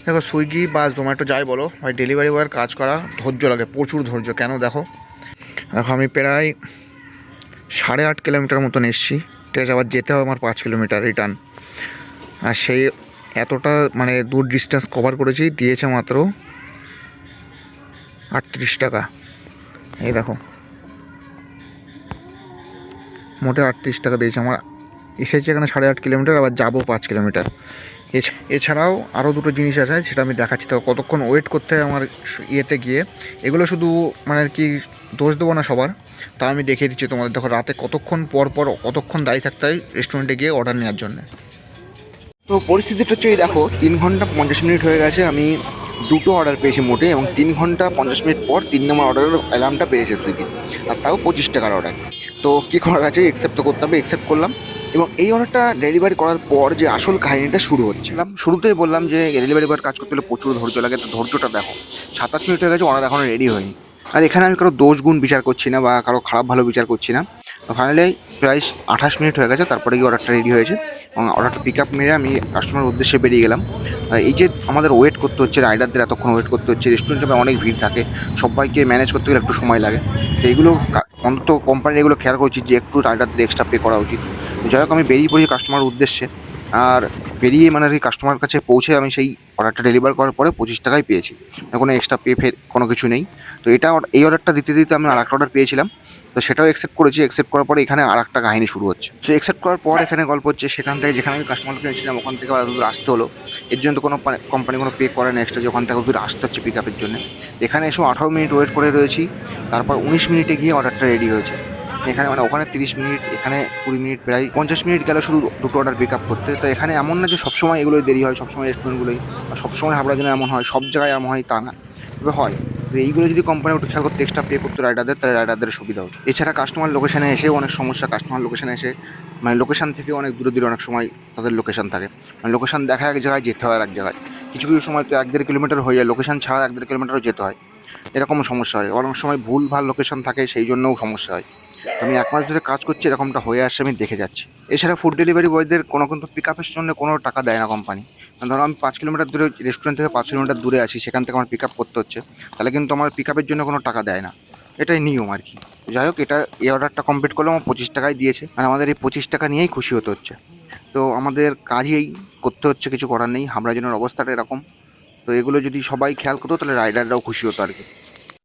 দেখো সুইগি বা জোম্যাটো যাই বলো, হয় ডেলিভারি বয়ের কাজ করা ধৈর্য লাগে, প্রচুর ধৈর্য। কেন দেখো, আমি প্রায় 8.5 কিলোমিটার মতন এসেছি, ঠিক আছে, আবার যেতে হবে আমার 5 কিলোমিটার রিটার্ন। আর সেই এতটা মানে দূর ডিস্টেন্স কভার করেছি, দিয়েছে মাত্র 38 টাকা। এই দেখো, মোটে 38 টাকা দিয়েছে আমার। এসেছি এখানে 8.5 কিলোমিটার, আবার যাবো 5 কিলোমিটার। এছাড়াও আরও দুটো জিনিস আছে, সেটা আমি দেখাচ্ছি। তো কতক্ষণ ওয়েট করতে হয় আমার ইয়েতে গিয়ে, এগুলো শুধু মানে আর কি দোষ দেবো না সবার, তা আমি দেখিয়ে দিচ্ছি তোমাদের। দেখো রাতে কতক্ষণ পর পর কতক্ষণ দাঁড়িয়ে থাকতে হয় রেস্টুরেন্টে গিয়ে অর্ডার নেওয়ার জন্য। তো পরিস্থিতিটা হচ্ছে এই দেখো, 3 ঘন্টা 50 মিনিট হয়ে গেছে, আমি দুটো অর্ডার পেয়েছি মোটে, এবং 3 ঘন্টা 50 মিনিট পর 3 নম্বর অর্ডারের অ্যালার্মটা পেয়েছে সুইগি, আর তাও 25 টাকার অর্ডার। তো কী করার আছে, অ্যাকসেপ্ট তো করতে হবে, অ্যাকসেপ্ট করলাম। এবং এই অর্ডারটা ডেলিভারি করার পর যে আসল কাহিনীটা শুরু হচ্ছিলাম, শুরুতেই বললাম যে ডেলিভারি বয়ের কাজ করতে হলে প্রচুর ধৈর্য লাগে। তো ধৈর্যটা দেখো, 7-8 মিনিট হয়ে গেছে, অর্ডার এখনও রেডি হয়নি। আর এখানে আমি কারো দোষ গুণ বিচার করছি না বা কারো খারাপ ভালো বিচার করছি না। ফাইনালি প্রায় 28 মিনিট হয়ে গেছে, তারপরে গিয়ে অর্ডারটা রেডি হয়েছে, এবং অর্ডারটা পিক আপ মেরে আমি কাস্টমারের উদ্দেশ্যে বেরিয়ে গেলাম। এই যে আমাদের ওয়েট করতে হচ্ছে, রাইডারদের এতক্ষণ ওয়েট করতে হচ্ছে, রেস্টুরেন্টে অনেক ভিড় থাকে, সবাইকে ম্যানেজ করতে গেলে একটু সময় লাগে। তো এইগুলো অন্তত কোম্পানির এগুলো খেয়াল করছি যে একটু রাইডারদের এক্সট্রা পে করা উচিত। যাই হোক, আমি বেরিয়ে পড়ি কাস্টমারের উদ্দেশ্যে। আর বেরিয়ে মানে আর কি কাস্টমার কাছে পৌঁছে আমি সেই অর্ডারটা ডেলিভার করার পরে 25 টাকাই পেয়েছি, কোনো এক্সট্রা পে ফের কোনো কিছু নেই। তো এই অর্ডারটা দিতে দিতে আমি আর একটা অর্ডার পেয়েছিলাম, তো সেটাও অ্যাকসেপ্ট করেছি। অ্যাকসেপ্ট করার পরে এখানে আর একটা কাহিনী শুরু হচ্ছে। তো অ্যাকসেপ্ট করার পর এখানে গল্প হচ্ছে, সেখান থেকে যেখানে আমি কাস্টমারকে এনেছিলাম ওখান থেকে আবার দূর আসতে হলো। এর জন্য তো কোনো কোম্পানি কোনো পে করে না এক্সট্রা, যে ওখান থেকে দূর আসতে হচ্ছে পিক আপের জন্য। এখানে এসেও 18 মিনিট ওয়েট করে রয়েছি, তারপর 19 মিনিটে গিয়ে অর্ডারটা রেডি হয়েছে। এখানে মানে ওখানে 30 মিনিট, এখানে 20 মিনিট, প্রায় 50 মিনিট গেল শুধু দুটো অর্ডার পিক আপ করতে। তো এখানে এমন না যে সবসময় এগুলোই দেরি হয়, সবসময় রেস্টুরেন্টগুলোই বা সবসময় হাবড়ার জন্য এমন হয়, সব জায়গায় এমন হয় তা না, তবে হয়। তো এইগুলো যদি কোম্পানি একটু খেয়াল করতে, এক্সট্রা পে করতে রাইডারদের, তাহলে রাইডারদের সুবিধা হতো। এছাড়া কাস্টমার লোকেশানে এসেও অনেক সমস্যা। কাস্টমার লোকেশানে এসে মানে লোকেশান থেকে অনেক দূরে দূরে অনেক সময় তাদের লোকেশান থাকে, মানে লোকেশান দেখা এক জায়গায়, যেতে হয় এক জায়গায়। কিছু কিছু সময় তো 1-1.5 কিলোমিটার হয়ে যায়, লোকেশান ছাড়া 1-1.5 কিলোমিটারও যেতে হয়। এরকমও সমস্যা হয়, অনেক সময় ভুল ভাল লোকেশান থাকে, সেই জন্যও সমস্যা হয়। তো আমি 1 মাস ধরে কাজ করছি, এরকমটা হয়ে আসছে, আমি দেখে যাচ্ছি। এছাড়া ফুড ডেলিভারি বয়দের কোনো কিন্তু পিক আপের জন্য কোনো টাকা দেয় না কোম্পানি। ধরো আমি 5 কিলোমিটার দূরে, রেস্টুরেন্ট থেকে 5 কিলোমিটার দূরে আছি, সেখান থেকে আমার পিক আপ করতে হচ্ছে, তাহলে কিন্তু আমার পিক আপের জন্য কোনো টাকা দেয় না। এটাই নিয়ম আর কি। যাই হোক, এই অর্ডারটা কমপ্লিট করলাম, আমার 25 টাকায় দিয়েছে, আর আমাদের এই 25 টাকা নিয়েই খুশি হতে হচ্ছে। তো আমাদের কাজই করতে হচ্ছে, কিছু করার নেই, হাবড়া জেলার অবস্থাটা এরকম। তো এগুলো যদি সবাই খেয়াল করতো, তাহলে রাইডাররাও খুশি হতো আর কি।